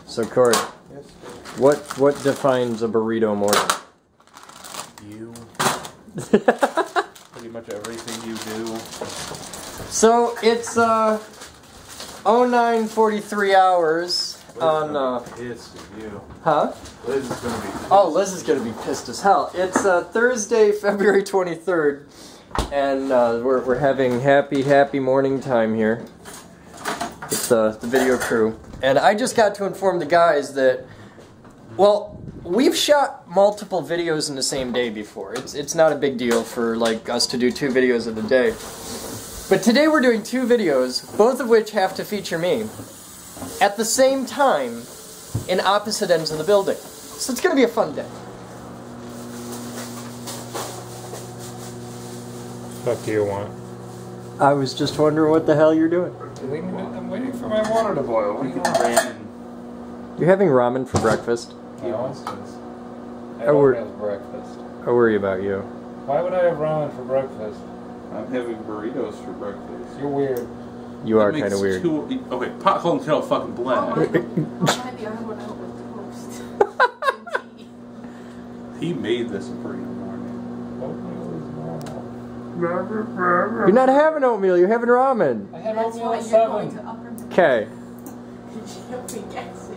So, Corey, Yes. what defines a burrito morning? You. Pretty much everything you do. So it's 09:43 hours on. Pissed at you. Huh? Liz is gonna be. Pissed. Oh, Liz is gonna be pissed as hell. It's Thursday, February 23rd, and we're having happy morning time here. It's the video crew, and I just got to inform the guys that, well, we've shot multiple videos in the same day before. It's not a big deal for like us to do 2 videos in a day. But today we're doing 2 videos, both of which have to feature me, at the same time, in opposite ends of the building. So it's going to be a fun day. What do you want? I was just wondering what the hell you're doing. I'm waiting for my water to boil. What do you want? Ramen. You're having ramen for breakfast? He always does. I Oh, don't have breakfast. I worry about you. Why would I have ramen for breakfast? I'm having burritos for breakfast. You're weird. You are That kind of makes weird. Okay, pot calling kettle fucking Oh, black. I had the other one out with toast. He made this a burrito morning. You're not having oatmeal, you're having ramen. I had That's oatmeal why at you're going 7. to upper middle. Okay. You'll be gassy.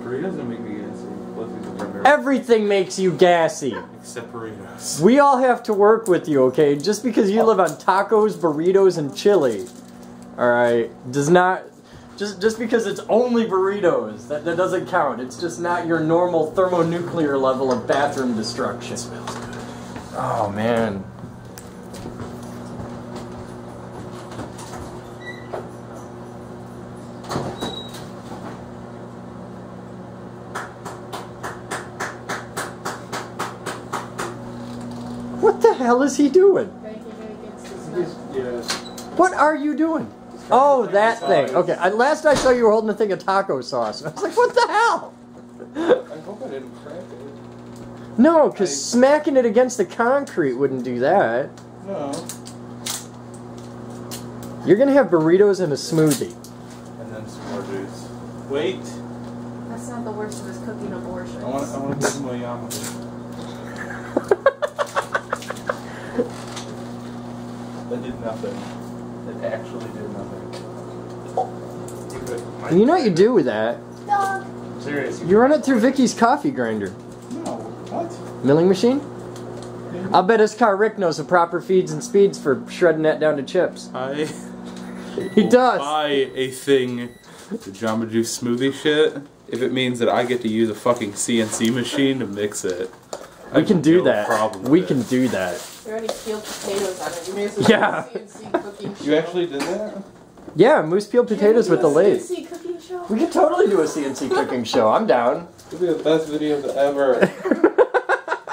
Burritos don't make me gassy. Plus he's a primary. Everything makes you gassy. Except burritos. We all have to work with you, okay? Just because you live on tacos, burritos, and chili, alright, does not... Just because it's only burritos, that doesn't count. It's just not your normal thermonuclear level of bathroom destruction. It smells good. Oh, man. What the hell is he doing? Yes. What are you doing? Oh, that thing. Okay, last I saw you were holding a thing of taco sauce. I was like, what the hell? I hope I didn't crack it. No, because smacking it against the concrete wouldn't do that. No. You're going to have burritos and a smoothie. And then some more juice. Wait. That's not the worst of his cooking abortions. I want to give him a yarmulke. That did nothing. That actually did nothing. You know what you do with that? Dog. Seriously. You run it through Vicky's coffee grinder. No. What? Milling machine? I'll bet Iscar Rick knows the proper feeds and speeds for shredding that down to chips. He does. Buy a thing, the Jamba Juice smoothie shit, if it means that I get to use a fucking CNC machine to mix it. We can do that. Problem We with can it. You do that. already peeled potatoes on it. You may as well Yeah. do a CNC cooking show. You actually did that? Yeah, moose peeled potatoes with the lathe. CNC cooking show? We could totally do a CNC cooking show. I'm down. It'll be the best video ever.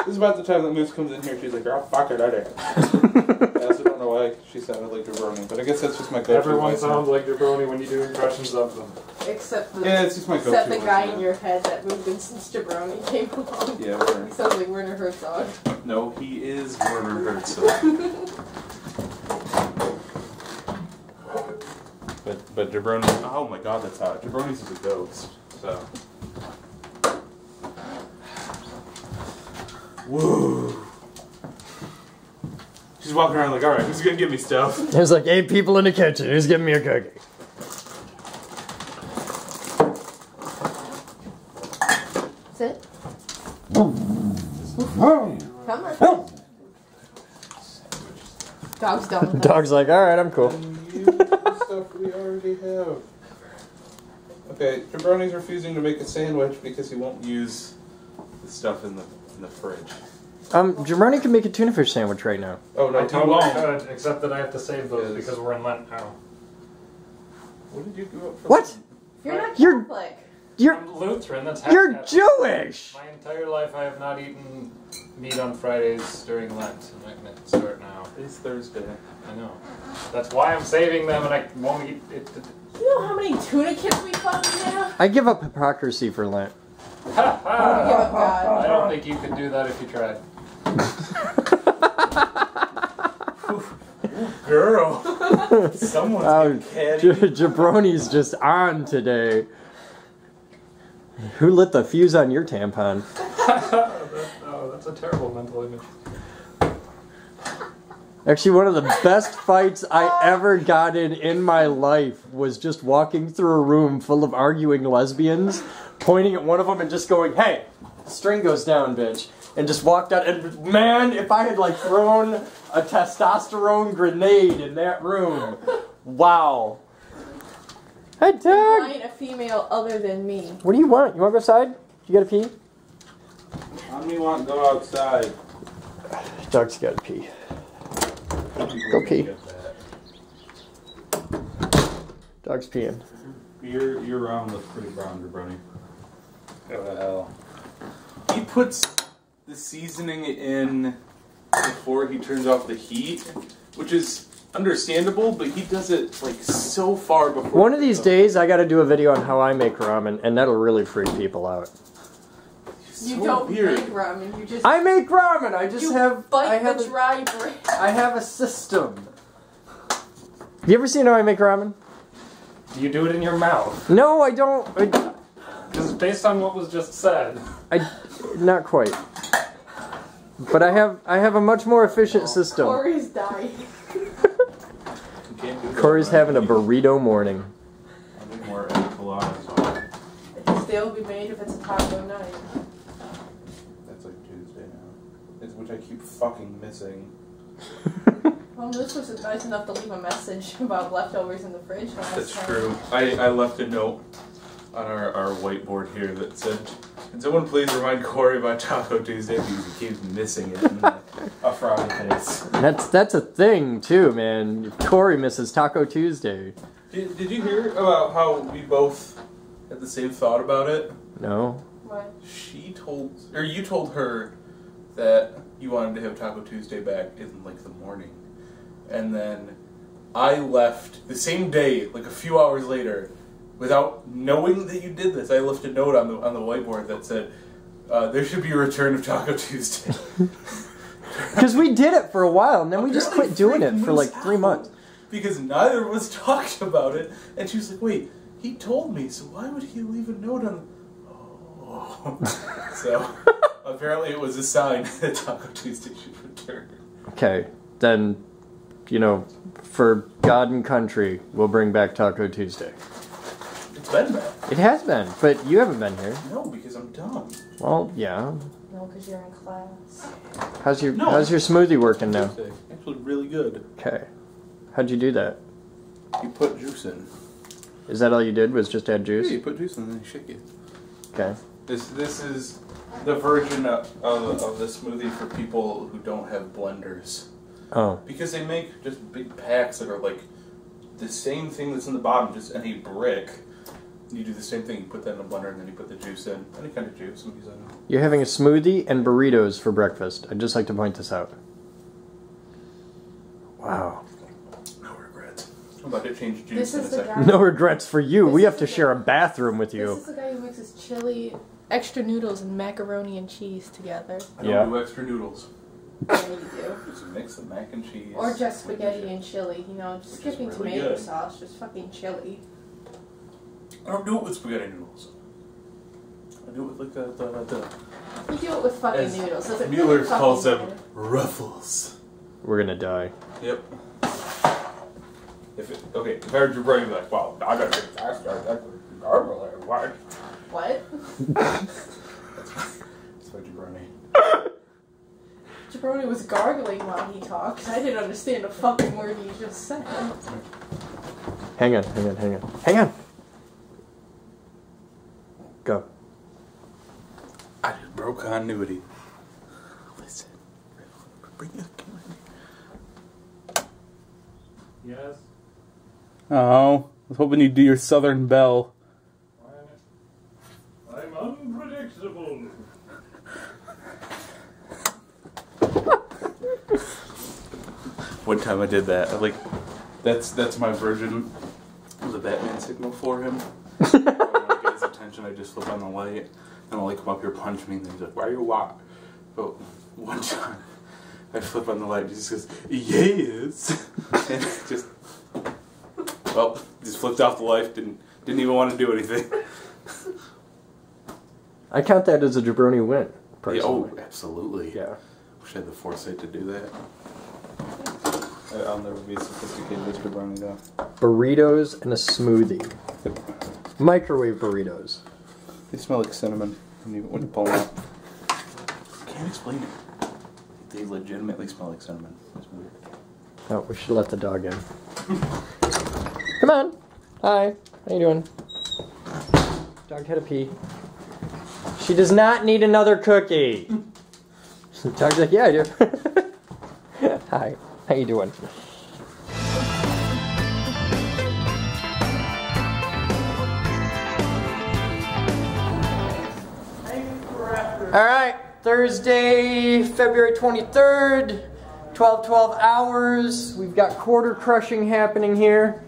This is about the time that Moose comes in here. She's like, "Oh fuck it, I did." I also don't know why she sounded like Jabroni, but I guess that's just my go-to. Everyone voice. sounds like jabroni when you do impressions of them. Except the, Yeah, it's just my go-to. except the guy voice. in your head that moved in since Jabroni came along. Yeah, Werner. He sounds like Werner Herzog. No, he is Werner Herzog. But Jabroni. Oh my god, that's hot. Jabroni's is a ghost. So. Woo. She's walking around like, all right, who's gonna give me stuff? There's like 8 people in the kitchen. Who's giving me a cookie? That's it? Come on. Dog's done with Dog's like, alright, I'm cool. Use the stuff we already have. Okay, Jabroni's refusing to make a sandwich because he won't use the stuff in the fridge. Jabroni can make a tuna fish sandwich right now. Oh no, I he totally won't. could, except that I have to save those Yes. because we're in Lent now. What did you do up for? What? You're not You're- Catholic. You're I'm Lutheran, that's half you're Catholic. Jewish. My entire life I have not eaten meat on Fridays during Lent, and I can start now. It's Thursday. I know. That's why I'm saving them, and I won't eat it. You know how many tuna kids we fucking have? I give up hypocrisy for Lent. Ha ha! Give up God. I don't think you could do that if you tried. Girl, someone's Oh, getting catty. Jabroni's just on today. Who lit the fuse on your tampon? Oh, that's a terrible mental image. Actually, one of the best fights I ever got in my life was just walking through a room full of arguing lesbians, pointing at one of them and just going, "Hey, the string goes down, bitch," and just walked out. And man, if I had like thrown a testosterone grenade in that room, wow. Hey, Doug. Find a female other than me. What do you want? You want to go outside? You gotta pee? How many want to go outside? Doug's gotta pee. Go pee. Dog's peeing. Your round looks pretty brown, Brownie. What the hell? He puts the seasoning in before he turns off the heat, which is understandable, but he does it like so far before. One of these days, I gotta do a video on how I make ramen, and that'll really freak people out. You don't make ramen. You just. I make ramen. I just have. Bite the dry bread. I have a system. Have you ever seen how I make ramen? You do it in your mouth. No, I don't. Because based on what was just said. Not quite. But I have a much more efficient system. Corey's dying. Corey's having a burrito morning. I think more enchiladas. It can still be made if it's a taco night. That's like Tuesday now. Which I keep fucking missing. Well, this was nice enough to leave a message about leftovers in the fridge last That's time. true. I left a note on our whiteboard here that said, "Can someone please remind Corey about Taco Tuesday because he keeps missing it." And a frowny face. That's a thing too, man. Corey misses Taco Tuesday. Did you hear about how we both had the same thought about it? No. What? You told her that you wanted to have Taco Tuesday back in like the morning. And then I left the same day, like a few hours later, without knowing that you did this. I left a note on the whiteboard that said, there should be a return of Taco Tuesday. Because we did it for a while, and then we just quit doing it for like 3 months. Because neither of us talked about it, and she was like, wait, he told me, so why would he leave a note on... Oh. So, apparently it was a sign that Taco Tuesday should return. Okay, then, you know, for God and country, we'll bring back Taco Tuesday. It's been back. It has been, but you haven't been here. No, because I'm dumb. Well, yeah. No, because you're in class. How's your smoothie working now? Actually, really good. Okay. How'd you do that? You put juice in. Is that all you did, was just add juice? Yeah, you put juice in and then you shake it. Okay. This is the version of the smoothie for people who don't have blenders. Oh. Because they make just big packs that are like the same thing that's in the bottom, just in a brick. You do the same thing. You put that in a blender and then you put the juice in. Any kind of juice. You're having a smoothie and burritos for breakfast. I'd just like to point this out. Wow. No regrets. I'm about to change juice This in a is the second. guy. No regrets for you. We have to share a bathroom with This you. is the guy who mixes chili, extra noodles, and macaroni and cheese together. I don't do extra noodles. Yeah, you do. Just a mix of mac and cheese. Or just spaghetti and chili. You know, just Which is skipping really tomato good. sauce, just fucking chili. I don't do it with spaghetti noodles. I do it with like the You do it with fucking As noodles. Does it Mueller really calls fucking them matter? ruffles. We're gonna die. Yep. If I heard your brain, like, wow, I gotta get faster. That's gargle there. What? What? That's my jabroni. Jabroni was gargling while he talked. I didn't understand a fucking word he just said. Hang on. Go. I just broke continuity. Listen. Bring it. Yes. Oh, I was hoping you'd do your Southern Belle. I'm unpredictable. One time I did that. That's my version of the Batman signal for him. When I get his attention, I just flip on the light, and I'll come up here, punch me, and then he's like, "Why are you walk?" But one time, I flip on the light, and he just goes, "Yes," and just flipped off the light. Didn't even want to do anything. I count that as a jabroni win, Yeah, personally. oh, absolutely. Yeah. Wish I had the foresight to do that. I'll never be sophisticated as jabroni though. Burritos and a smoothie. Microwave burritos. They smell like cinnamon when you pull them up. Can't explain it. They legitimately smell like cinnamon. It's weird. Oh, we should let the dog in. Come on. Hi. How you doing? Dog had a pee. She does not need another cookie. The dog's like, yeah, I do. Hi. How you doing? All right, Thursday, February 23rd, 12 hours. We've got quarter crushing happening here.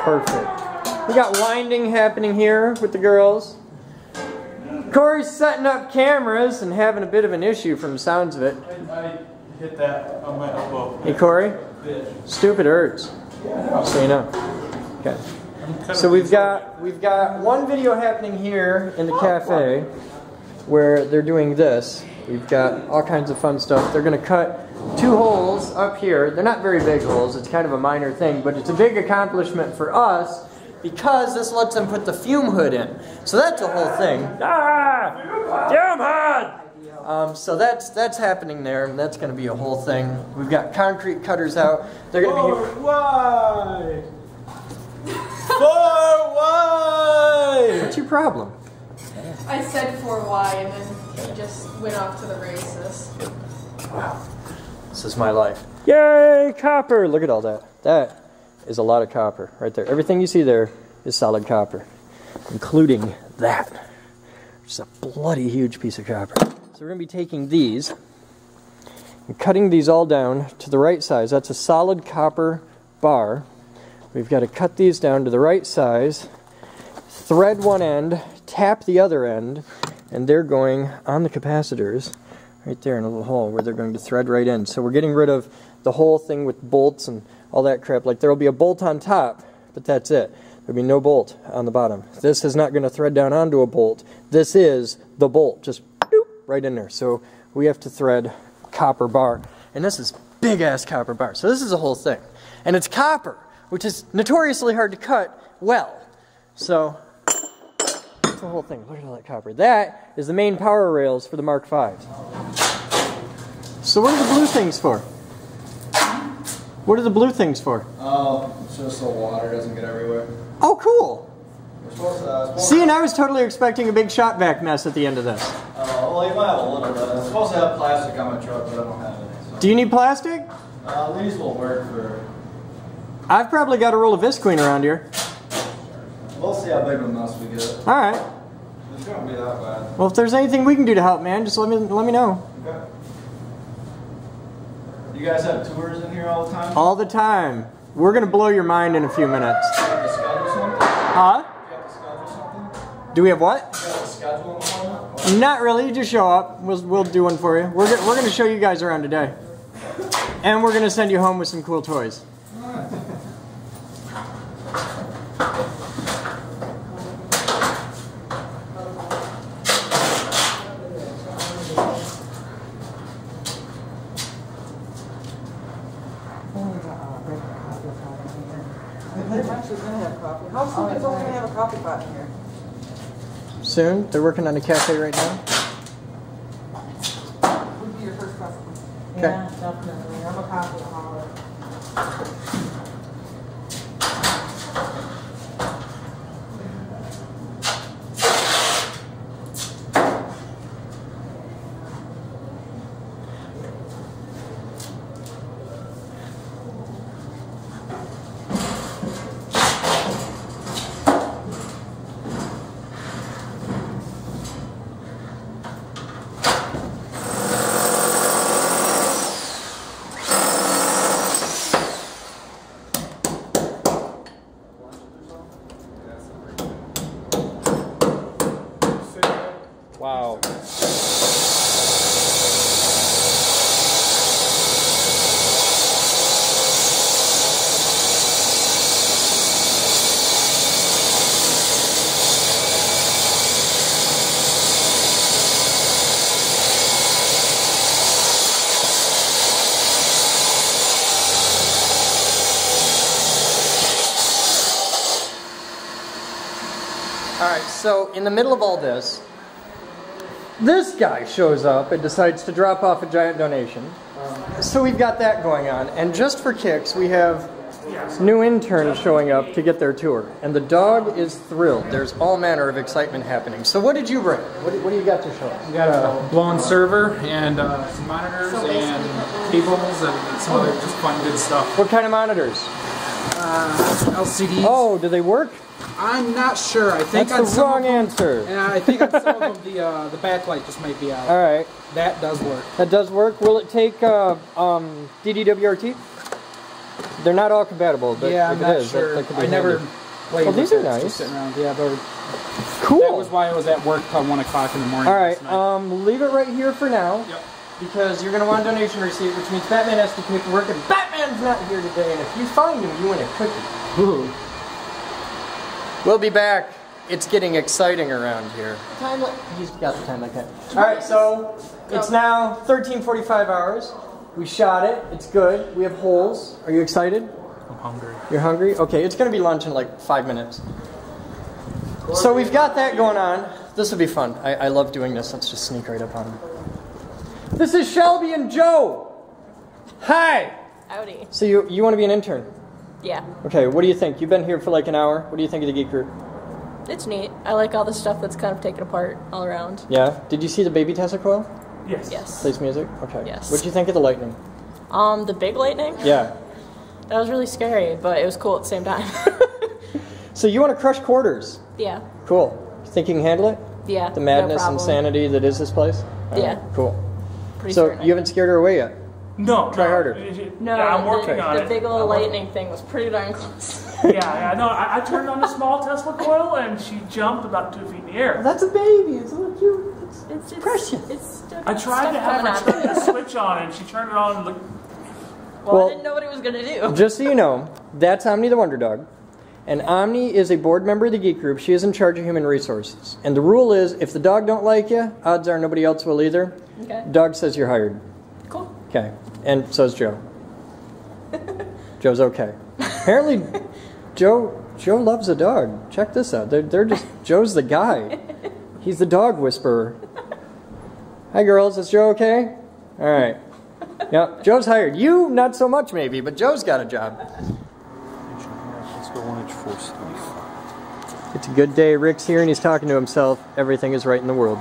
Perfect. We got winding happening here with the girls. Corey's setting up cameras and having a bit of an issue from the sounds of it. I hit that on my elbow. Hey Corey, stupid hurts. So you know. Okay. So we've got one video happening here in the cafe where they're doing this. We've got all kinds of fun stuff. They're going to cut 2 holes up here. They're not very big holes. It's kind of a minor thing, but it's a big accomplishment for us because this lets them put the fume hood in. So that's a whole thing. Fume hood! So that's happening there, and that's going to be a whole thing. We've got concrete cutters out. They're going to be here. Why? For why? What's your problem? I said for why, and then he just went off to the races. Wow. This is my life. Yay, copper! Look at all that. That is a lot of copper right there. Everything you see there is solid copper, including that. Just a bloody huge piece of copper. So we're going to be taking these and cutting these all down to the right size. That's a solid copper bar. We've got to cut these down to the right size, thread one end, tap the other end, and they're going on the capacitors right there in a little hole where they're going to thread right in. So we're getting rid of the whole thing with bolts and all that crap. Like there will be a bolt on top, but that's it. There'll be no bolt on the bottom. This is not going to thread down onto a bolt. This is the bolt, just doop, right in there. So we have to thread copper bar. And this is big ass copper bar. So this is a whole thing. And it's copper, which is notoriously hard to cut well. So that's the whole thing. Look at all that copper. That is the main power rails for the Mark Vs. So what are the blue things for? What are the blue things for? Oh, it's just so water doesn't get everywhere. Oh, cool. We're supposed to, See, and I was totally expecting a big shop vac mess at the end of this. well, you might have a little bit. I'm supposed to have plastic on my truck, but I don't have it. So. Do you need plastic? These will work for... I've probably got a roll of Visqueen around here. We'll see how big of a mess we get. All right. It's going to be that bad. Well, if there's anything we can do to help, man, just let me know. Okay. You guys have tours in here all the time? All the time. We're gonna blow your mind in a few minutes. Do you have to schedule something? Huh? Do you have to schedule something? Do we have what? Do you have to schedule an appointment? Not really. You just show up. We'll do one for you. We're gonna show you guys around today, and we're gonna send you home with some cool toys. How soon is going to have a coffee pot in here? Soon. They're working on a cafe right now. Would be your first customer. Okay. Yeah, definitely. I'm a coffee hauler. Wow. Alright, so in the middle of all this guy shows up and decides to drop off a giant donation. So we've got that going on. And just for kicks, we have new interns showing up to get their tour. And the dog is thrilled. There's all manner of excitement happening. So what did you bring? What do you got to show us? We got a blown server and some monitors and cables and some other just fun, good stuff. What kind of monitors? LCDs. Oh, do they work? I'm not sure. I think that's the wrong answer. Yeah, I think on some of them the backlight just might be out. All right. That does work. That does work. Will it take DDWRT? They're not all compatible, but yeah, if I'm not it is, sure. that could be I never handy. played Well, these are it. nice. Just sitting around. Yeah, they're cool. That was why I was at work till 1 o'clock in the morning. All right, leave it right here for now. Yep. Because you're going to want a donation receipt, which means Batman has to paperwork, and Batman's not here today, and if you find him, you win a cookie. Ooh. We'll be back. It's getting exciting around here. He's got the time like that. Alright, so it's now 13:45 hours. We shot it. It's good. We have holes. Are you excited? I'm hungry. You're hungry? Okay, it's going to be lunch in like 5 minutes. So we've got that going on. This will be fun. I love doing this. Let's just sneak right up on them. This is Shelby and Joe. Hi. Howdy. So you want to be an intern? Yeah. Okay, what do you think? You've been here for like an hour. What do you think of the Geek Group? It's neat. I like all the stuff that's kind of taken apart all around. Yeah? Did you see the baby Tesla coil? Yes. Yes. Plays music? Okay. Yes. What'd you think of the lightning? The big lightning? Yeah. That was really scary, but it was cool at the same time. So you want to crush quarters? Yeah. Cool. You think you can handle it? Yeah. The madness no and problem. sanity that is this place? All Yeah. right, cool. Pretty So certain I you haven't scared her away yet? No. Try harder. No, yeah, I'm working on the it. big old lightning thing was pretty darn close. Yeah, no, I turned on a small Tesla coil and she jumped about 2 feet in the air. That's a baby. It's a little cute. It's precious. It's I tried to have her turn the switch on and she turned it on and looked. Well, I didn't know what it was going to do. Just so you know, that's Omni the Wonder Dog. And Omni is a board member of the Geek Group. She is in charge of human resources. And the rule is, if the dog don't like you, odds are nobody else will either. Okay. Dog says you're hired. Cool. Okay. And so is Joe. Joe's okay. Apparently, Joe loves a dog. Check this out. They're just, Joe's the guy. He's the dog whisperer. Hi, girls. Is Joe okay? All right. Yeah, Joe's hired. You, not so much maybe, but Joe's got a job. Let's go 1 inch force. It's a good day. Rick's here and he's talking to himself. Everything is right in the world.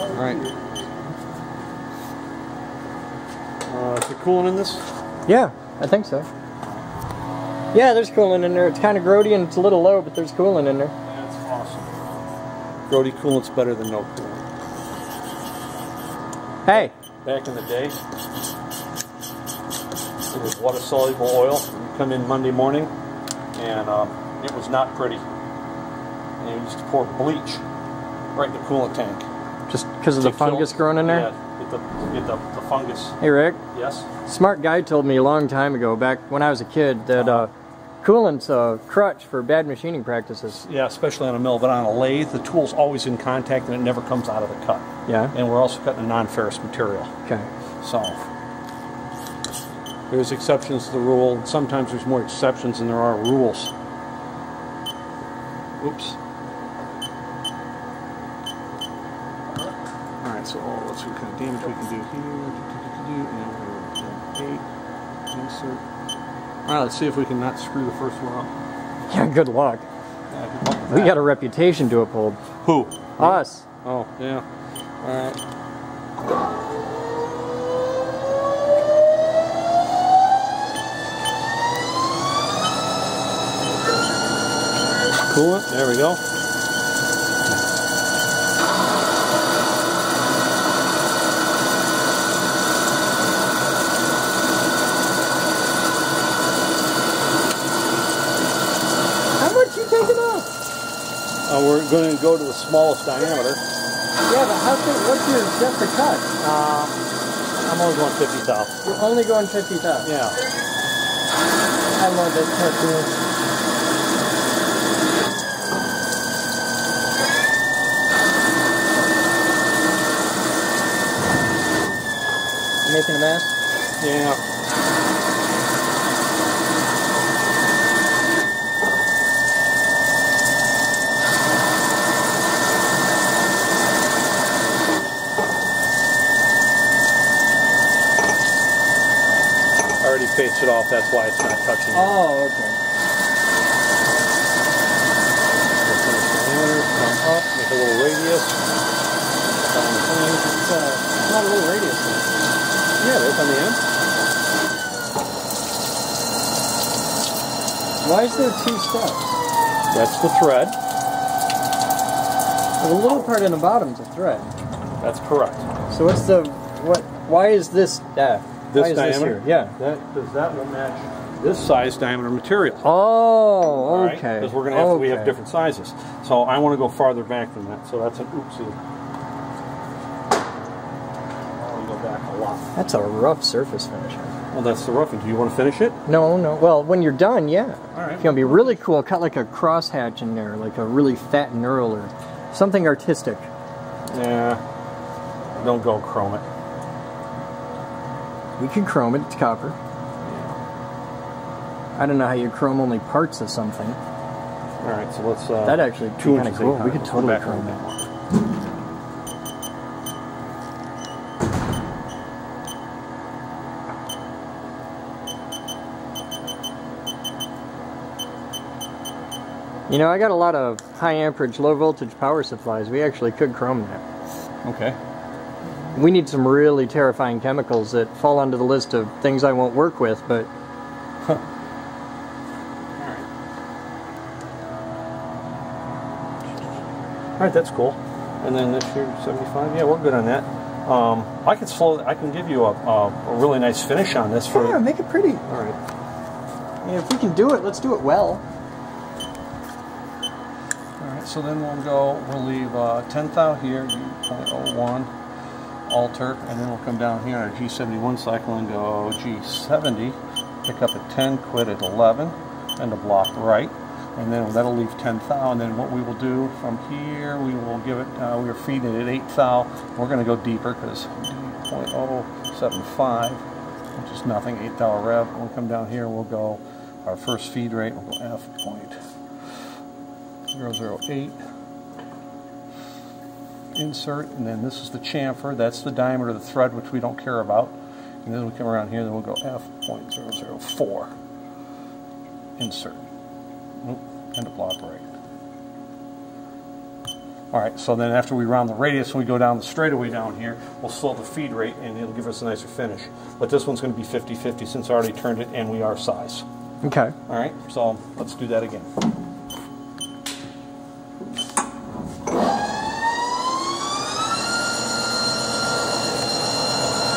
All right. Is it cooling in this? Yeah, I think so. Yeah, there's coolant in there. It's kind of grody and it's a little low, but there's coolant in there. That's awesome. Grody coolant's better than no coolant. Hey. Back in the day, it was water-soluble oil. You come in Monday morning, and it was not pretty. And you used to pour bleach right in the coolant tank. Just because of the fungus growing in there? Yeah, get the fungus. Hey, Rick. Yes? Smart guy told me a long time ago, back when I was a kid, that coolant's a crutch for bad machining practices. Yeah, especially on a mill, but on a lathe, the tool's always in contact and it never comes out of the cut. Yeah? And we're also cutting a non-ferrous material. Okay. So, there's exceptions to the rule. Sometimes there's more exceptions than there are rules. Oops. Alright, so let's see what kind of damage we can do here. And 8. Insert. Alright, let's see if we can not screw the first one up. Yeah, good luck. Yeah, good luck with We that. got a reputation to uphold. Who? Us. Oh, yeah. Alright. Coolant, there we go. How much you taking off? We're going to go to the smallest diameter. Yeah, but what's your depth of cut? I'm only going 50 thou. You're only going 50 thou. Yeah. I love it. Cartoon. You making a mess? Yeah. I already faced it off, that's why it's not touching it. Oh, okay. Come up, make a little radius. It's not a little radius though. Yeah, it is on the end. Why is there 2 steps? That's the thread. The little part in the bottom is a thread. That's correct. So what's the why is this This why is diameter? this here? Yeah. That will match this size diameter material. Oh, Right? okay. Because we're going to have we have different sizes. So I want to go farther back than that. So that's an oopsie. I'll go back a lot. That's a rough surface finish. Well, that's the roughing. Do you want to finish it? No. Well, when you're done, yeah. All right. It's gonna be really cool. Cut like a crosshatch in there, like a really fat knurl or something artistic. Yeah. Don't go chrome it. We can chrome it. It's copper. I don't know how you chrome only parts of something. All right. So let's. That actually 2 kind of inches. cool. We could Let's go totally back a chrome little it. bit more. You know, I got a lot of high amperage, low voltage power supplies. We actually could chrome that. Okay. We need some really terrifying chemicals that fall onto the list of things I won't work with, but All right, that's cool. And then this here, 75. Yeah, we're good on that. I can give you a really nice finish on this for. yeah, make it pretty. All right. I mean, if we can do it, let's do it well. All right. So then we'll leave 10 thou here, 0.01 alter, and then we'll come down here on our G71 cycle and go G70. Pick up at 10, quit at 11, and the block right. And then that'll leave 10 thou, and then what we will do from here, we will give it, we are feeding it at 8 thou. We're going to go deeper because 0.075, which is nothing, 8 thou rev. We'll come down here, we'll go, our first feed rate, we'll go F.008. Insert, and then this is the chamfer, that's the diameter of the thread, which we don't care about. And then we come around here, then we'll go F.004. Insert. And a block right. Alright, so then after we round the radius, when we go down the straightaway down here, we'll slow the feed rate and it'll give us a nicer finish. But this one's going to be 50-50 since I already turned it and we are size. Okay. Alright, so let's do that again.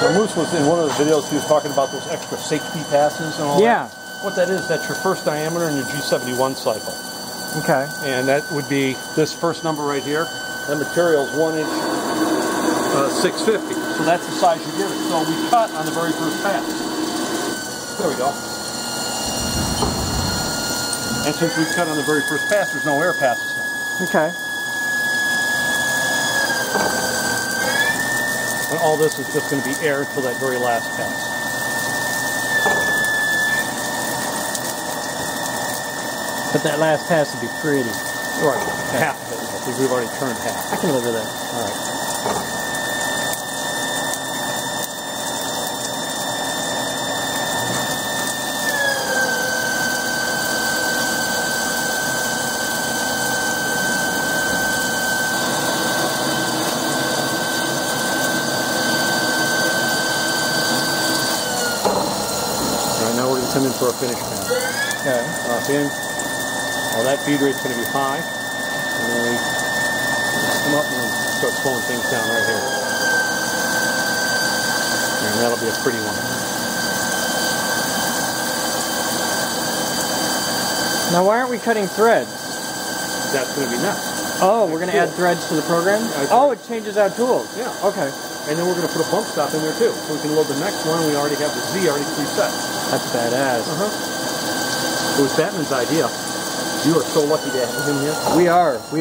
Now, Moose was in one of the videos, he was talking about those extra safety passes and all Yeah. that. What that is, that's your first diameter in your G71 cycle. Okay. And that would be this first number right here. That material is 1 inch 650. So that's the size you give it. So we cut on the very first pass. There we go. And since we cut on the very first pass, there's no air passes now. Okay. And all this is just going to be air until that very last pass. But that last pass would be pretty. Right, half of it, because we've already turned half. I can live with that. All right. Now we're going to come in for a finish pass. Okay. Off in. Well, that feed rate's going to be high. And then we come up and start slowing things down right here. And that'll be a pretty one. Now, why aren't we cutting threads? That's going to be next. Oh, we're going to add threads to the program? Oh, it changes out tools. Yeah. Okay. And then we're going to put a bump stop in there too. So we can load the next one. We already have the Z already preset. That's badass. It was Batman's idea. You are so lucky to have him here. We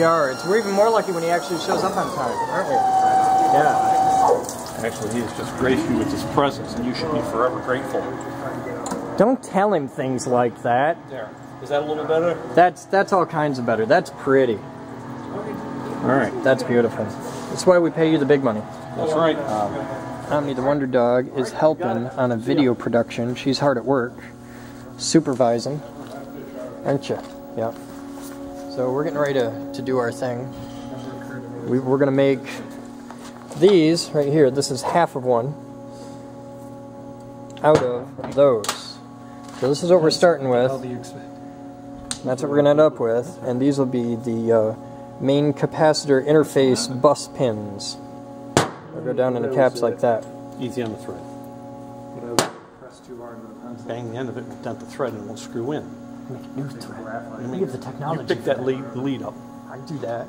are. We're even more lucky when he actually shows up on time, aren't we? Yeah. Actually, he has just graced you with his presence, and you should be forever grateful. Don't tell him things like that. There. Is that a little better? That's all kinds of better. That's pretty. All right. That's beautiful. That's why we pay you the big money. That's right. Omni the Wonder Dog is helping on a video production. She's hard at work, supervising, aren't you? Yep. So we're getting ready to do our thing. We're going to make these right here. This is half of one out of those. So this is what we're starting with. That's what we're going to end up with. And these will be the main capacitor interface bus pins. They'll go down into caps like that. Easy on the thread. Bang the end of it and dent the thread and it won't screw in. Make a new thread. We have the technology. You pick that lead up. I do that.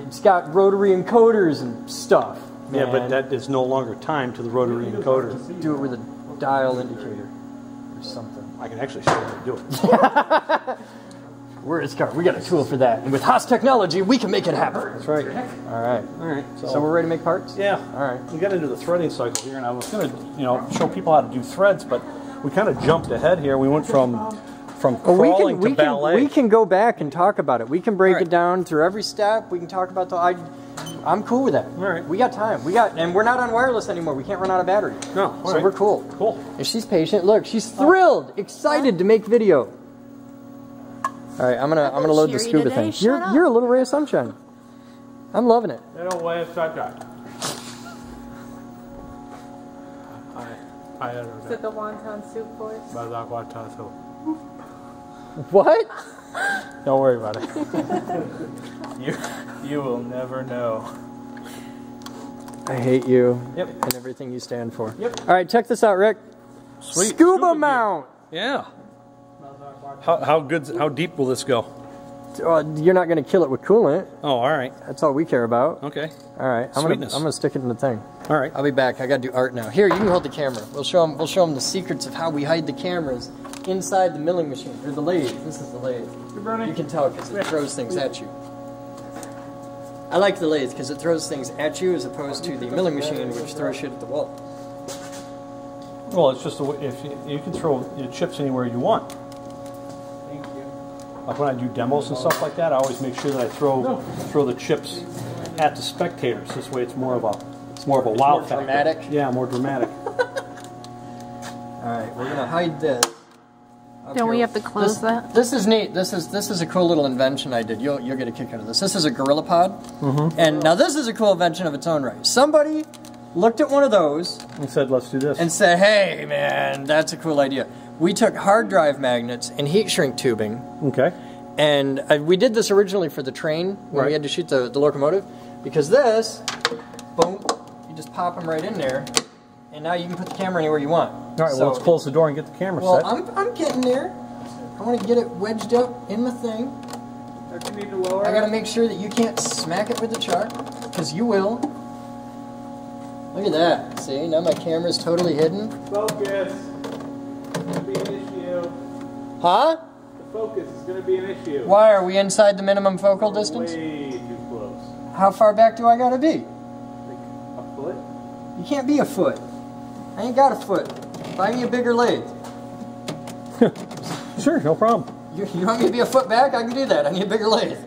It's got rotary encoders and stuff. Man. Yeah, but that is no longer timed to the rotary encoder. Do it with a dial indicator or something. I can actually show you how to do it. We're Iscar. We got a tool for that. And with Haas technology, we can make it happen. That's right. All right. All right. So we're ready to make parts? Yeah. All right. We got into the threading cycle here, and I was going to, show people how to do threads, but we kind of jumped ahead here. We went from crawling to ballet. We can go back and talk about it. We can break it down through every step. We can talk about I'm cool with that. All right. We got time. And we're not on wireless anymore. We can't run out of battery. No. So we're cool. Cool. And she's patient. Look, she's thrilled, excited to make video. All right, I'm gonna load the scuba thing. You're a little ray of sunshine. I'm loving it. Little way of sunshine. Is it the wonton soup voice? What? Don't worry about it. You will never know. I hate you. Yep. And everything you stand for. Yep. All right, check this out, Rick. Sweet. Scuba mount. Yeah. How deep will this go? You're not going to kill it with coolant. Oh, all right. That's all we care about. Okay. All right. I'm gonna stick it in the thing. All right. I'll be back. I got to do art now. Here, you can hold the camera. We'll show them the secrets of how we hide the cameras inside the milling machine or the lathe. This is the lathe. You can tell because it throws things at you. I like the lathe because it throws things at you as opposed to the milling machine, which throws shit at the wall. Well, it's just if you can throw your chips anywhere you want. Like when I do demos and stuff like that, I always make sure that I throw the chips at the spectators. This way, it's more of a wow factor. Dramatic. Yeah, more dramatic. All right, we're gonna hide this. Don't we have to close that? This is neat. This is a cool little invention I did. You'll get a kick out of this. This is a Gorilla Pod, and now this is a cool invention of its own right. Somebody looked at one of those and said, "Let's do this," and said, "Hey, man, that's a cool idea." We took hard drive magnets and heat shrink tubing. Okay. And we did this originally for the train when we had to shoot the locomotive, because this, boom, you just pop them right in there, and now you can put the camera anywhere you want. All right, well, let's close the door and get the camera set. Well, I'm getting there. I want to get it wedged up in the thing. Don't you need to lower I got to make sure that you can't smack it with the chuck, because you will. Look at that. See, now my camera's totally hidden. Focus. It's going to be an issue. Huh? The focus is going to be an issue. Why, are we inside the minimum focal distance? Way too close. How far back do I got to be? Like a foot? You can't be a foot. I ain't got a foot. Buy me a bigger lathe. Sure, no problem. You want me to be a foot back? I can do that. I need a bigger lathe.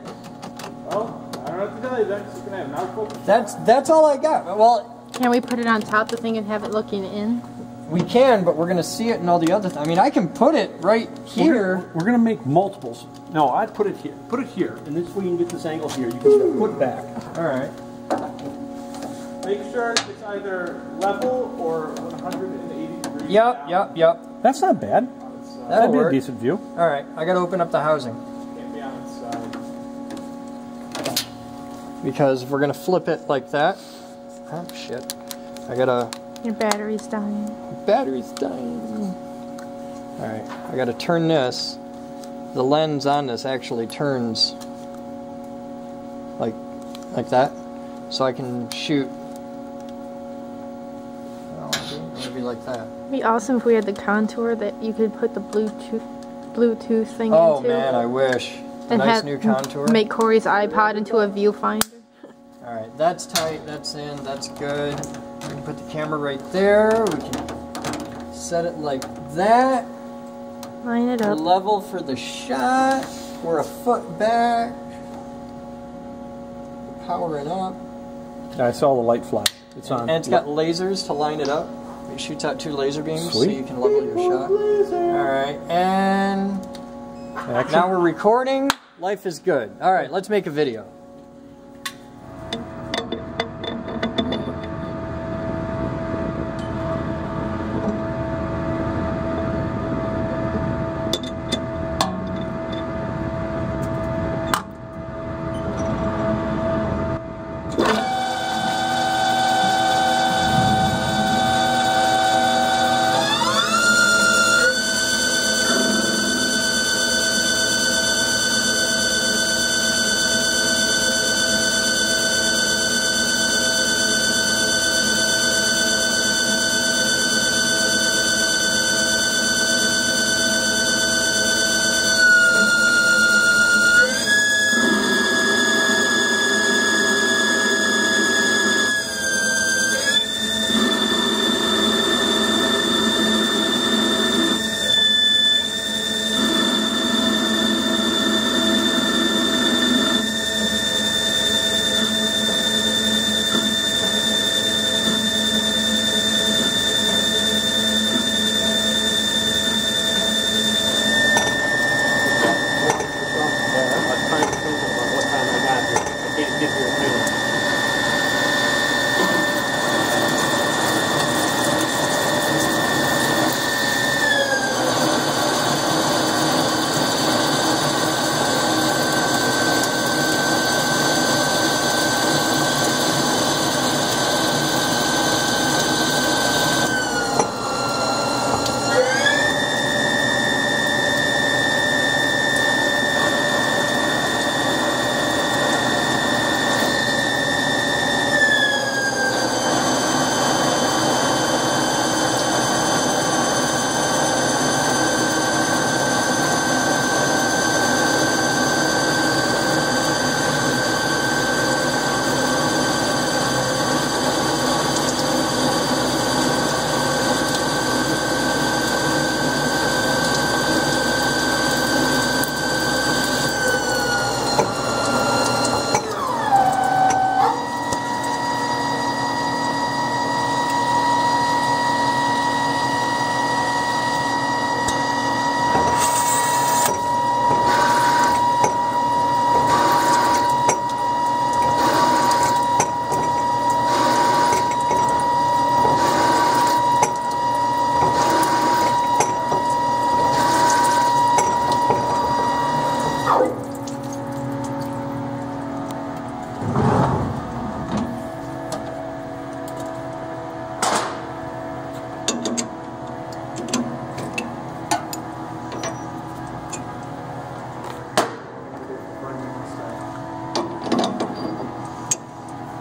Well, I don't have to tell you that, 'cause you can have not focus. That's all I got. Well, Can we put it on top of the thing and have it looking in? we can, but we're gonna see it and all the other. I mean, I can put it right here. We're gonna make multiples. No, I'd put it here. Put it here, and this way you can get this angle here. You can put it back. All right. Make sure it's either level or 180 degrees. Yep. That's not bad. That'll That'd be a work. decent view. All right. I gotta open up the housing Can't be on its side. because we're gonna flip it like that. Oh shit! I gotta. Your battery's dying. Battery's dying. All right. I gotta turn this. The lens on this actually turns like that, so I can shoot. Maybe like that. It'd be awesome if we had the contour that you could put the Bluetooth thing Oh into. man, I wish. A And nice have- new contour. Make Corey's iPod into a viewfinder. All right, that's tight. That's in. That's good. We can put the camera right there. We can set it like that. Line it up. Level for the shot. We're a foot back. Powering up. I saw the light flash. It's on. And it's got lasers to line it up. It shoots out 2 laser beams so Sweet. you can level your shot. Alright, and Action. now we're recording. Life is good. Alright, let's make a video.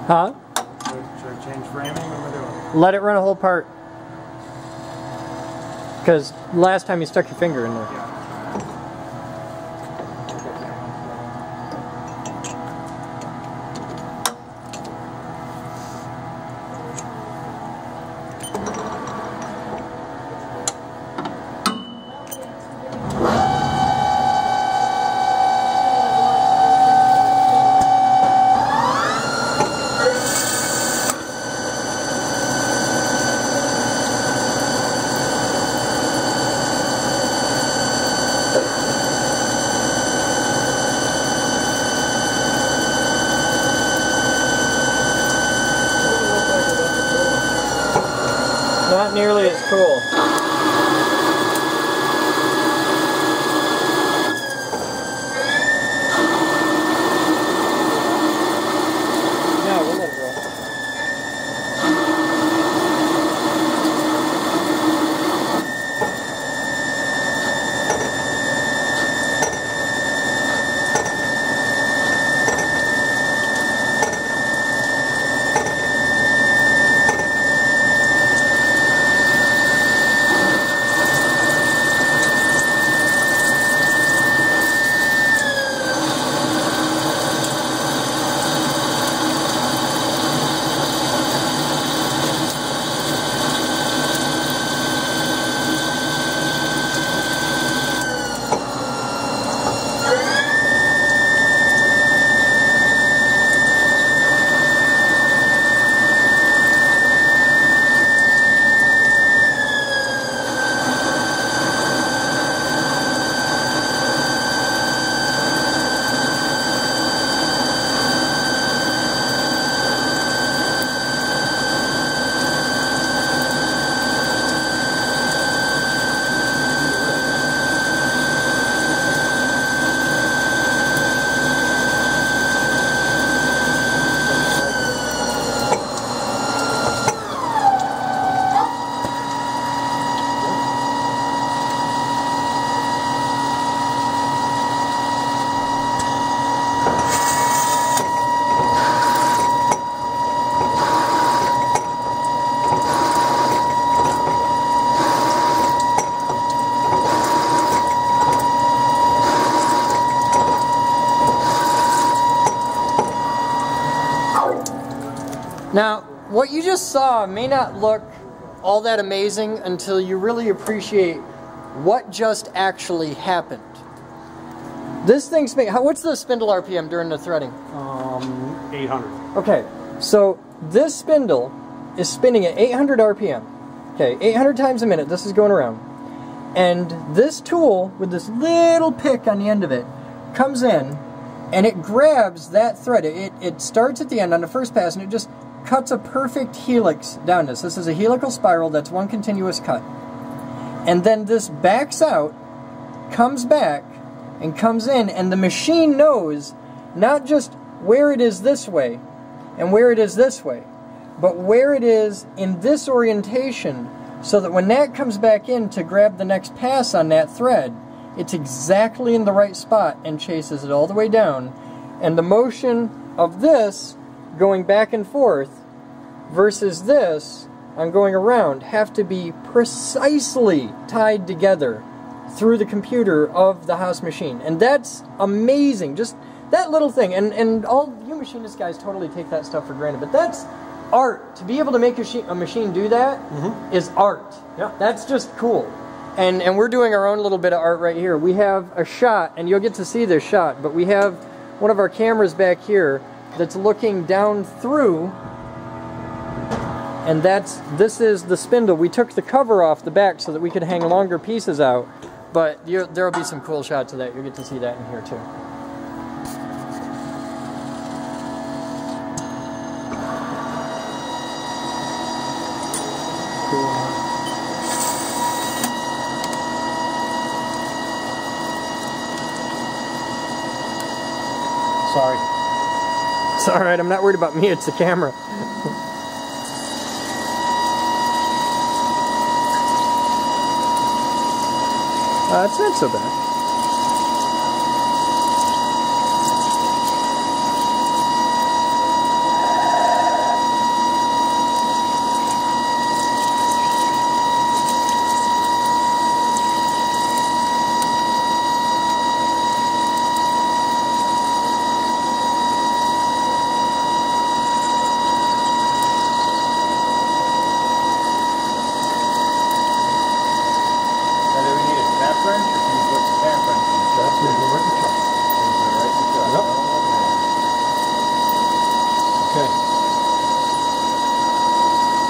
Huh? Should I change framing? What am I doing? Let it run a whole part. Because last time you stuck your finger in there. Yeah. Now, what you just saw may not look all that amazing until you really appreciate what just actually happened. This thing's what's the spindle RPM during the threading? 800. Okay, so this spindle is spinning at 800 RPM. Okay, 800 times a minute, this is going around. And this tool, with this little pick on the end of it, comes in and it grabs that thread. It starts at the end on the first pass and it just cuts a perfect helix down this. This is a helical spiral, that's one continuous cut. And then this backs out, comes back, and comes in, and the machine knows not just where it is this way and where it is this way, but where it is in this orientation, so that when that comes back in to grab the next pass on that thread, it's exactly in the right spot and chases it all the way down. And the motion of this going back and forth versus this on going around have to be precisely tied together through the computer of the house machine. And that's amazing. Just that little thing. And all you machinist guys totally take that stuff for granted. But that's art. To be able to make a machine do that is art. Yeah. That's just cool. And we're doing our own little bit of art right here. We have a shot, and you'll get to see this shot, but we have one of our cameras back here that's looking down through, and this is the spindle. We took the cover off the back so that we could hang longer pieces out. But there will be some cool shots of that. You'll get to see that in here too. Cool. Sorry. It's all right. I'm not worried about me. It's the camera. It's not so bad.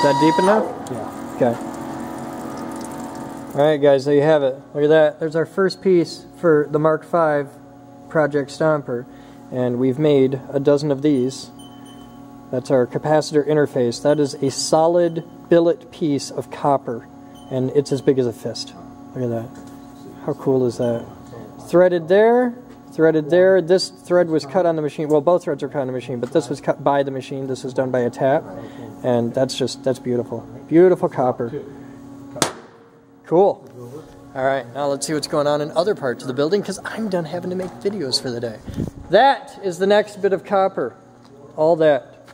Is that deep enough? Yeah. Okay. Alright guys, there you have it. Look at that. There's our first piece for the Mark V Project Stomper. And we've made a dozen of these. That's our capacitor interface. That is a solid billet piece of copper. And it's as big as a fist. Look at that. How cool is that? Threaded there. Threaded there. This thread was cut on the machine. Well, both threads were cut on the machine, but this was cut by the machine. This was done by a tap. And that's beautiful. Beautiful copper. Cool. All right, now let's see what's going on in other parts of the building, because I'm done having to make videos for the day. That is the next bit of copper. All that.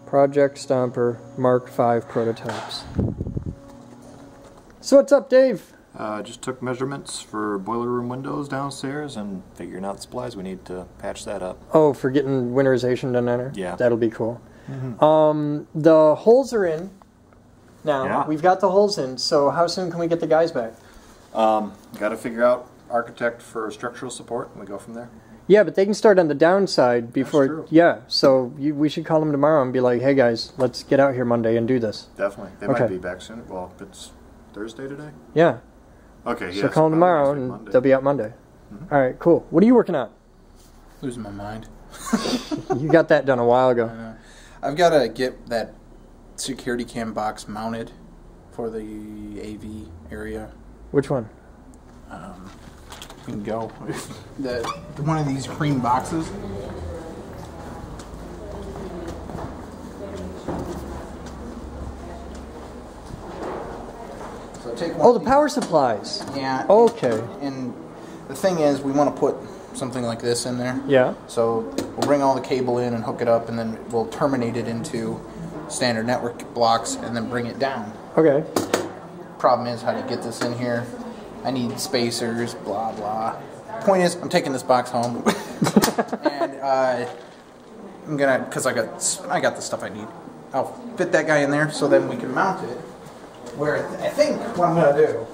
Project Stomper Mark V prototypes. So what's up, Dave? Just took measurements for boiler room windows downstairs and figuring out the supplies we need to patch that up. Oh, for getting winterization done on there? Yeah. That'll be cool. Mm-hmm. The holes are in now. Yeah. We've got the holes in, so how soon can we get the guys back? Got to figure out architect for structural support and we go from there. Yeah, but they can start on the downside before. That's true. Yeah, so we should call them tomorrow and be like, hey guys, let's get out here Monday and do this. Definitely. They might be back soon. Well, it's Thursday today? Yeah. Okay, yeah. So call them tomorrow and they'll be out Monday. Mm-hmm. All right, cool. What are you working on? Losing my mind. You got that done a while ago. I know. I've got to get that security cam box mounted for the AV area. Which one? We can go. the one of these cream boxes. So take one. Oh, the power supplies. Yeah. Okay. And the thing is, we want to put something like this in there. Yeah. So we'll bring all the cable in and hook it up, and then we'll terminate it into standard network blocks, and then bring it down. Okay. Problem is, how do you get this in here? I need spacers, blah blah. Point is, I'm taking this box home, and I'm gonna, cause I got the stuff I need. I'll fit that guy in there so then we can mount it. Where I think what I'm going to do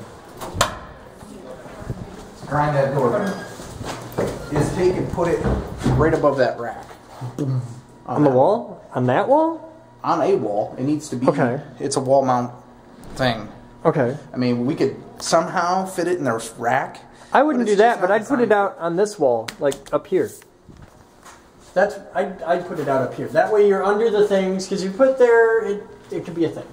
is grind that door down. Is take and put it right above that rack. On the wall? On that wall? On a wall. It needs to be. Okay. It's a wall mount thing. Okay. I mean, we could somehow fit it in the rack. I wouldn't do that, but I'd put it out on this wall, like up here. I'd put it out up here. That way you're under the things, because you put there, it could be a thing.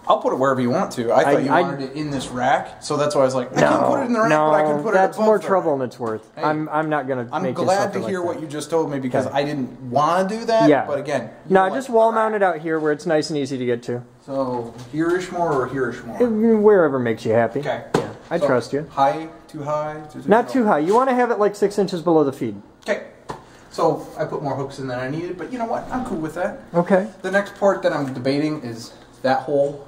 I'll put it wherever you want to. I thought you wanted it in this rack, so that's why I was like, I can't put it in the rack, but I can put it above that's more the trouble rack. than it's worth. Hey, I'm not going to make I'm glad to hear what you just told me because I didn't want to do that, Yeah. but again. No, just wall mount it out here where it's nice and easy to get to. So, here-ish more or here-ish more? Wherever makes you happy. Okay. Yeah, I trust you. High, too high? Not too high. You want to have it like 6 inches below the feed. Okay. So, I put more hooks in than I needed, but you know what? I'm cool with that. Okay. The next part that I'm debating is that hole,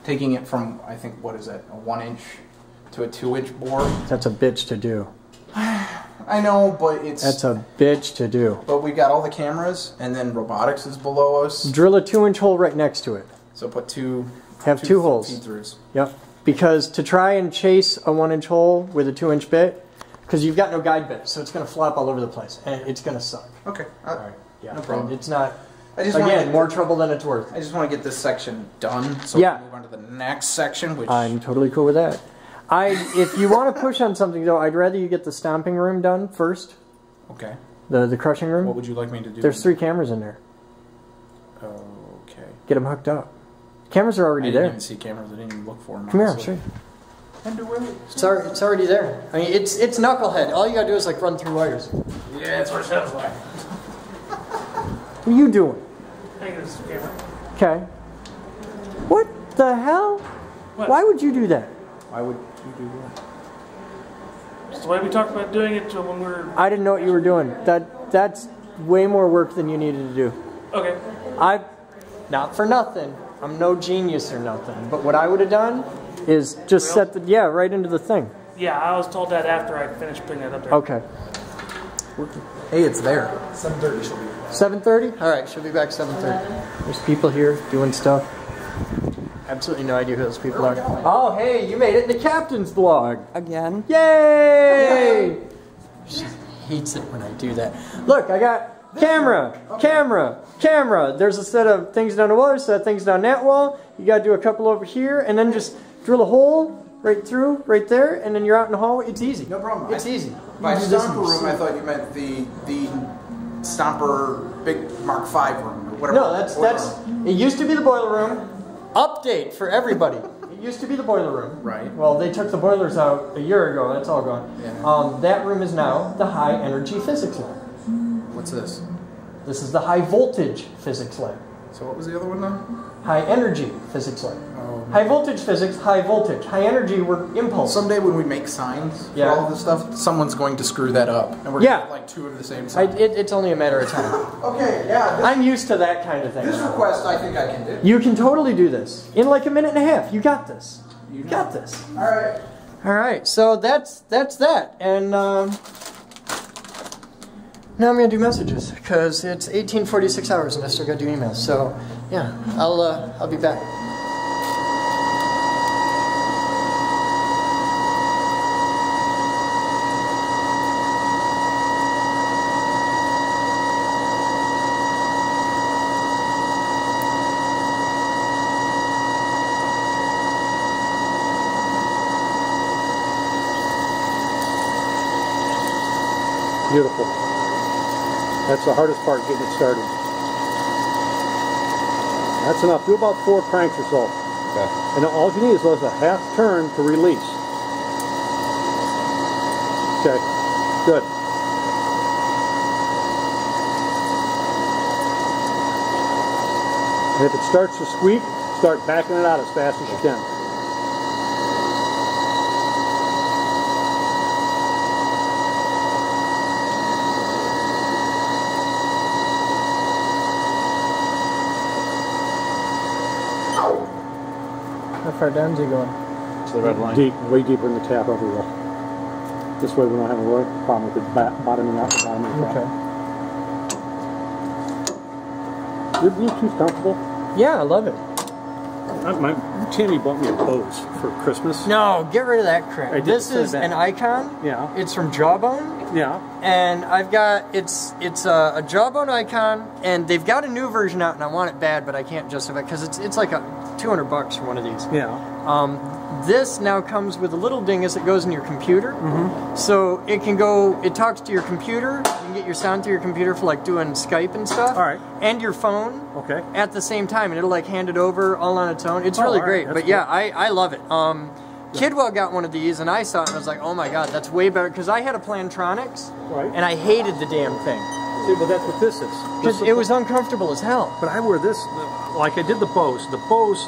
taking it from, I think, what is that, a 1-inch to a 2-inch bore. That's a bitch to do. I know, but it's... That's a bitch to do. But we got all the cameras, and then robotics is below us. Drill a 2-inch hole right next to it. So put two... Have two holes. feed-throughs. Yep. Because to try and chase a 1-inch hole with a 2-inch bit, because you've got no guide bit, so it's going to flop all over the place, and it's going to suck. Okay. All right. Yeah. No problem. It's not... I just Again, more trouble than it's worth. I just want to get this section done, so we can move on to the next section, which... I'm totally cool with that. If you want to push on something, though, I'd rather you get the stomping room done first. Okay. The crushing room. What would you like me to do? There's 3 cameras in there. Okay. Get them hooked up. Cameras are already I there. didn't even see cameras. I didn't even look for them. Come here, I'll show you. It's already there. I mean, it's knucklehead. All you gotta do is like run through wires. Yeah, that's what it sounds like. What are you doing? Hang this camera. Okay. What the hell? What? Why would you do that? Why would you do that? That's the way we talked about doing it when we were... I didn't know what you were doing. That's way more work than you needed to do. Okay. Not for nothing. I'm no genius or nothing. But what I would have done is just set the right into the thing. Yeah, I was told that after I finished putting it up there. Okay. Hey, it's there. 7:30 she'll be. 7:30? All right, she'll be back 7:30. There's people here doing stuff. Absolutely no idea who those people are. Oh, hey, you made it in the captain's blog. Again. Yay! She hates it when I do that. Look, I got camera. There's a set of things down the wall, there's a set of things down that wall. You got to do a couple over here, and then just drill a hole right through, right there, and then you're out in the hallway. It's easy. No problem. It's easy. By stomper room, I thought you meant the stomper big Mark V room or whatever. No, that's it used to be the boiler room. Update for everybody. It used to be the boiler room. Right. Well, they took the boilers out a year ago. That's all gone. Yeah. That room is now the high energy physics lab. What's this? This is the high voltage physics lab. So what was the other one now? High energy physics lab. Oh. High voltage physics, high voltage. High energy were impulse. Someday when we make signs for all of this stuff, someo's going to screw that up. And we're going to get like 2 of the same sign. It's only a matter of time. Okay, yeah. I'm used to that kind of thing. This request I think I can do. You can totally do this. In like a minute and a half. You got this. You got this. Alright. Alright, so that's that. And now I'm going to do messages, because it's 1846 hours and I still got to do emails. So, yeah, I'll be back. Beautiful. That's the hardest part, getting it started. That's enough. Do about 4 cranks or so. Okay. And all you need is a half turn to release. Okay. Good. And if it starts to squeak, start backing it out as fast as you can. How far down is he going? To the red line. Deep, way deeper in the tap over there. This way we don't have a problem with it bottoming out the bottom of the tap. Okay. Your Bluetooth comfortable? Yeah, I love it. My Tammy bought me a Bose for Christmas. No, get rid of that crap. This is that. an Icon. Yeah. It's from Jawbone. Yeah. And I've got, it's a Jawbone Icon, and they've got a new version out, and I want it bad, but I can't justify it, because it's like $200 for one of these. Yeah. This now comes with a little dingus that goes in your computer. Mm-hmm. So it can go, it talks to your computer, you can get your sound through your computer for like doing Skype and stuff. All right. And your phone. Okay. At the same time, and it'll like hand it over all on its own. It's really great, but yeah, I love it. Kidwell got one of these, and I saw it, and I was like, oh my god, that's way better, because I had a Plantronics, and I hated the damn thing. See, but that's what this is. Because it was uncomfortable as hell. But I wear this, like I did the Bose. The Bose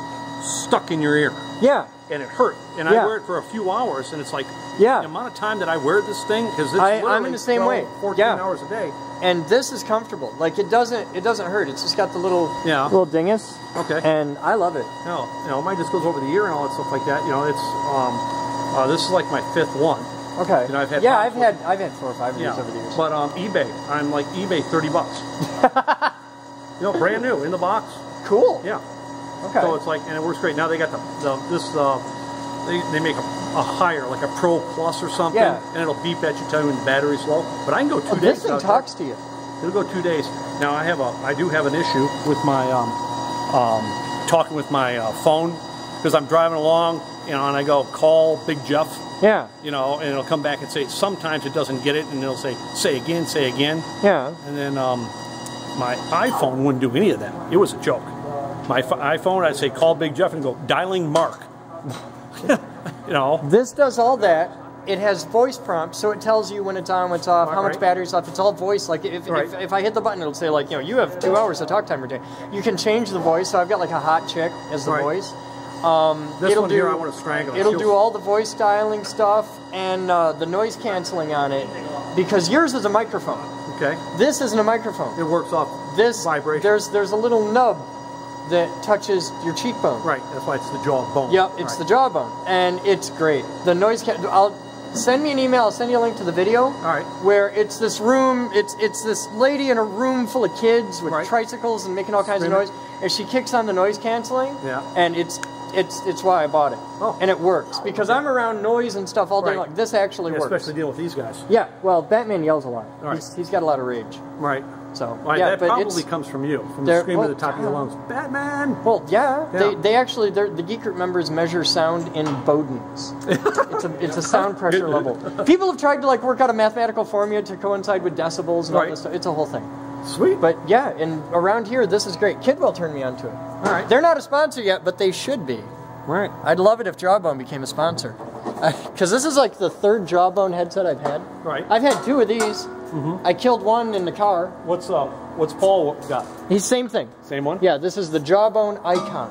stuck in your ear. Yeah. And it hurt. And I wear it for a few hours, and it's like, the amount of time that I wear this thing, because it's I'm in the same 12, way. 14 hours a day. And this is comfortable. Like, it doesn't hurt. It's just got the little dingus. Okay. And I love it. No, mine just goes over the ear and all that stuff like that. You know, it's this is like my 5th one. Okay. You know, I've had I've had 4 or 5 of these over the years. But eBay, I'm like eBay $30. You know, brand new in the box. Cool. Yeah. Okay. So it's like, and it works great. Now they got they make a higher, like a Pro Plus or something, and it'll beep at you, tell you when the battery's low. But I can go 2 days. This thing talks to you. It'll go 2 days. Now I do have an issue with my talking with my phone, because I'm driving along, you know, and I go call Big Jeff. Yeah. You know, and it'll come back and say, sometimes it doesn't get it, and it'll say again, say again. Yeah. And then my iPhone wouldn't do any of that. It was a joke. My iPhone, I'd say call Big Jeff and go dialing Mark. You know. This does all that. It has voice prompts, so it tells you when it's on, when it's off, how much battery's left. It's all voice. Like if I hit the button, it'll say like, you know, you have 2 hours of talk time per day. You can change the voice. So I've got like a hot chick as the voice. This one here, I want to strangle. It'll do all the voice dialing stuff and the noise canceling on it, because yours is a microphone. Okay. This isn't a microphone. It works off this vibration. There's a little nub that touches your cheekbone. Right. That's why it's the jawbone. Yep, it's the jawbone, and it's great. The noise send me an email. I'll send you a link to the video. All right. Where it's this room. It's this lady in a room full of kids with tricycles and making all kinds of noise, and she kicks on the noise canceling. Yeah. And it's why I bought it. Oh. And it works, because I'm around noise and stuff all day long. This actually works. Especially dealing with these guys. Yeah. Well, Batman yells a lot. Right. He's got a lot of rage. Right. So that probably comes from you, from the scream at the top of your lungs. Batman. Well, yeah. They actually, the Geek Group members measure sound in Bodens. It's a sound pressure level. People have tried to like work out a mathematical formula to coincide with decibels and all this stuff. It's a whole thing. Sweet. But yeah, and around here, this is great. Kidwell turned me onto it. All right. They're not a sponsor yet, but they should be. Right. I'd love it if Jawbone became a sponsor. Because this is like the 3rd Jawbone headset I've had. Right. I've had 2 of these. I killed one in the car. What's Paul got? He's same thing. Same one? Yeah, this is the Jawbone Icon.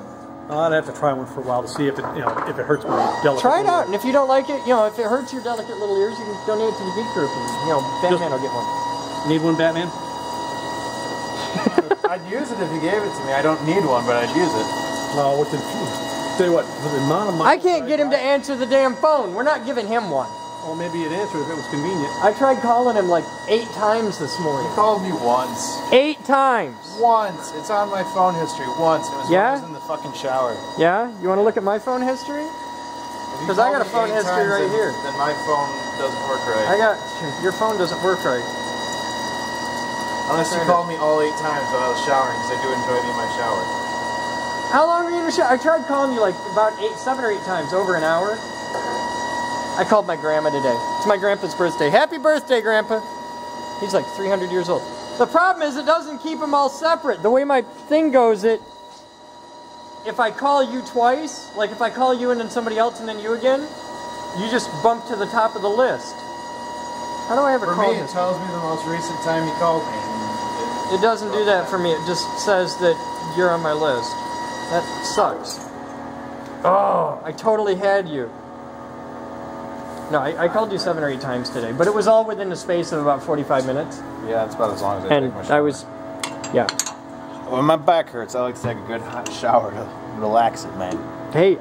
I'd have to try one for a while to see if it hurts my delicate. Try it out, and if you don't like it, you know, if it hurts your delicate little ears, you can donate it to the Geek Group, and you know, Batman will get one. Need one, Batman? I'd use it if you gave it to me. I don't need one, but I'd use it. No, tell you what, for the amount of money. I can't get him to answer the damn phone. We're not giving him one. Well, maybe he'd answer if it was convenient. I tried calling him like 8 times this morning. He called me once. 8 times. Once. It's on my phone history. Once. It was when I was in the fucking shower. Yeah? You want to look at my phone history? Because I got a phone history right here. Then my phone doesn't work right. Your phone doesn't work right. Unless you called me all 8 times while I was showering, because I do enjoy being in my shower. How long were you in the shower? I tried calling you like about 7 or 8 times, over an hour. I called my grandma today. It's my grandpa's birthday. Happy birthday, Grandpa. He's like 300 years old. The problem is it doesn't keep them all separate. The way my thing goes, if I call you twice, like if I call you and then somebody else and then you again, you just bump to the top of the list. How do I ever call For me, it tells me the most recent time you called me. It doesn't do that for me. It just says that you're on my list. That sucks. Oh, I totally had you. No, I called you 7 or 8 times today, but it was all within the space of about 45 minutes. Yeah, it's about as long as I take my shower. When my back hurts, I like to take a good hot shower to relax it, man. Hey,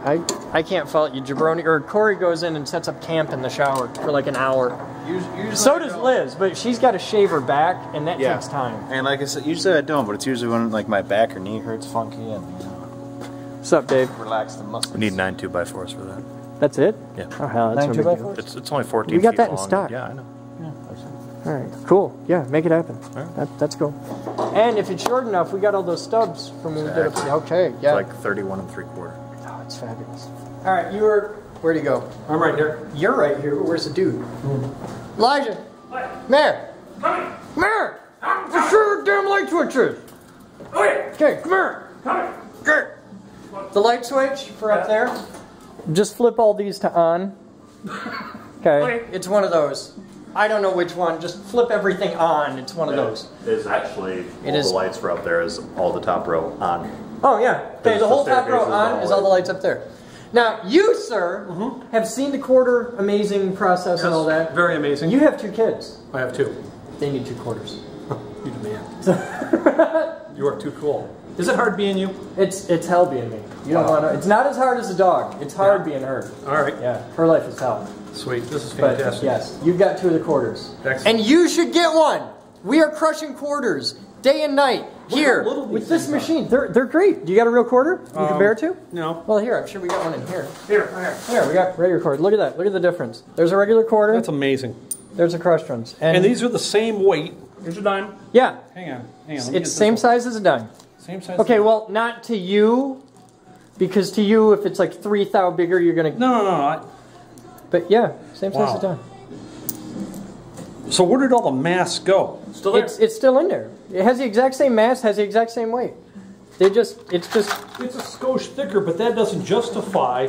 I can't fault you, jabroni. Or Corey goes in and sets up camp in the shower for like an hour. Usually So does Liz, but she's got to shave her back, and that takes time. And like I said, usually I don't, but it's usually when like my back or knee hurts funky and What's up, Dave? relax the muscles. We need 9 2x4s for that. That's it? Yeah. Oh hell, that's 9 no big deal. 2x4s? It's only 14 We got feet that in long. stock. Yeah, I know. All right, cool. Yeah, make it happen. All right. That's cool. And if it's short enough, we got all those stubs from when we did it. Okay, yeah. It's like 31 3/4. Oh, it's fabulous. All right, where'd he go? I'm right here. You're right here. Where's the dude? Elijah. What? Mayor. Coming. Mayor. For sure, damn light switches. Okay. Okay, come here. Coming. Okay. The light switch for up there. Just flip all these to on. Okay. It's one of those. I don't know which one. Just flip everything on. It's one of those. It's actually It is. the lights for up there is all the top row on. Oh yeah. Okay, the whole top row staircase is on all is all the lit. lights up there. Now you, sir, have seen the quarter amazing process and all that. Very amazing. You have 2 kids. I have 2. They need 2 quarters. You the man. You are too cool. Is it hard being you? It's hell being me. You don't want to. It's not as hard as a dog. It's hard being her. All right. Yeah, her life is hell. Sweet. This is But fantastic. yes, you've got 2 of the quarters. Excellent. And you should get one. We are crushing quarters day and night here how little these with this things are. machine. They're great. Do you got a real quarter you compare it to? No. Well, here, I'm sure we got one in here. Here. Here, we got regular quarter. Look at that. Look at the difference. There's a regular quarter. That's amazing. There's a crushed ones. And these are the same weight. Here's a dime. Yeah. Hang on. Let me It's get same this size as a dime. one. Same size. Okay, well, not to you, because to you, if it's like 3 thou bigger, you're gonna. No. But yeah, same size Wow. as a dime. So where did all the mass go? Still there? It's still in there. It has the exact same mass, has the exact same weight. It's just It's a skosh thicker, but that doesn't justify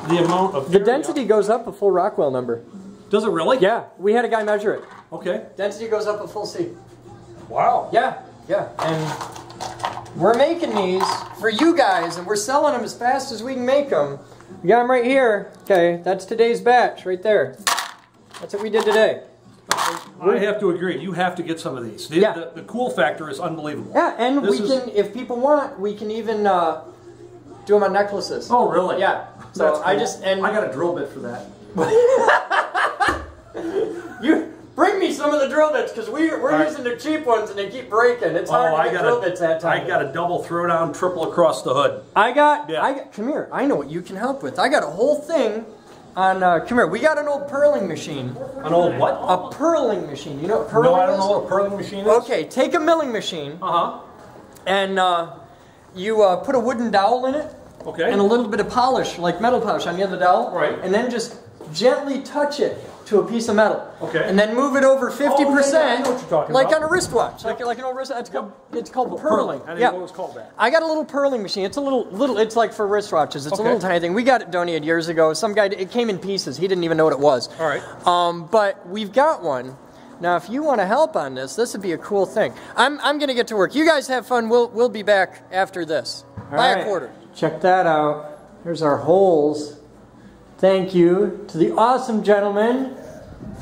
the amount of the area. density goes up a full Rockwell number. Does it really? Yeah, we had a guy measure it. Okay. Density goes up a full C. Wow. Yeah, and we're making these for you guys, and we're selling them as fast as we can make them. We got them right here. Okay, that's today's batch right there. That's what we did today. I have to agree. You have to get some of these. The cool factor is unbelievable. Yeah, and This we is- can, if people want, we can even do them on necklaces. Oh, really? Yeah. So That's I cool. just and I got a drill bit for that. you bring me some of the drill bits because we're right. using the cheap ones and they keep breaking. It's hard to get drill bits that time. I got a double throwdown, triple across the hood. I got. Come here. I know what you can help with. I got a whole thing on. Come here. We got an old purling machine. An old what? A purling machine. You know what purling No, I don't is? know what a purling machine is. Okay, take a milling machine Uh-huh. and you put a wooden dowel in it. Okay. And a little bit of polish, like metal polish on the other dowel. Right. And then just gently touch it to a piece of metal. Okay. And then move it over 50%. I know what you're talking like about. on a wristwatch. Like an old wristwatch. It's called purling. I didn't know it was called that. I got a little purling machine. It's a little it's like for wristwatches. It's a Okay. little tiny thing. We got it donated years ago. Some guy, it came in pieces. He didn't even know what it was. All right. But we've got one. Now, if you want to help on this would be a cool thing. I'm going to get to work. You guys have fun. We'll be back after this. Buy a quarter. Check that out. There's our holes. Thank you to the awesome gentleman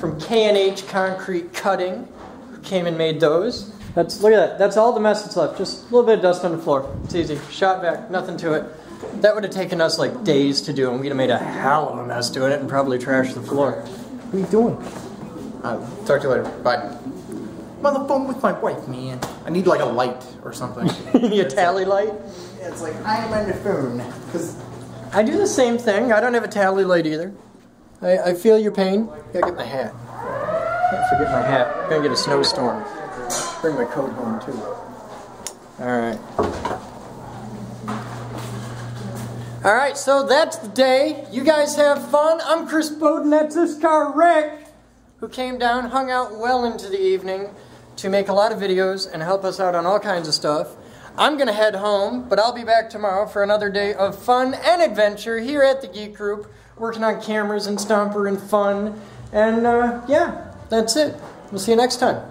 from K&H Concrete Cutting who came and made those. Look at that. That's all the mess that's left. Just a little bit of dust on the floor. It's easy. Shot back. Nothing to it. That would have taken us like days to do, and we'd have made a hell of a mess doing it and probably trashed the floor. What are you doing? Talk to you later. Bye. I'm on the phone with my wife, man. I need like a light or something. A tally light? It's like, I am on the phone. Because I do the same thing. I don't have a tally light either. I feel your pain. Gotta get my hat. Can't forget my hat. Gonna get a snowstorm. Bring my coat home too. Alright. Alright, so that's the day. You guys have fun. I'm Chris Boden. That's Iscar Rick, who came down, hung out well into the evening to make a lot of videos and help us out on all kinds of stuff. I'm going to head home, but I'll be back tomorrow for another day of fun and adventure here at the Geek Group, working on cameras and Stomper and fun. And yeah, that's it. We'll see you next time.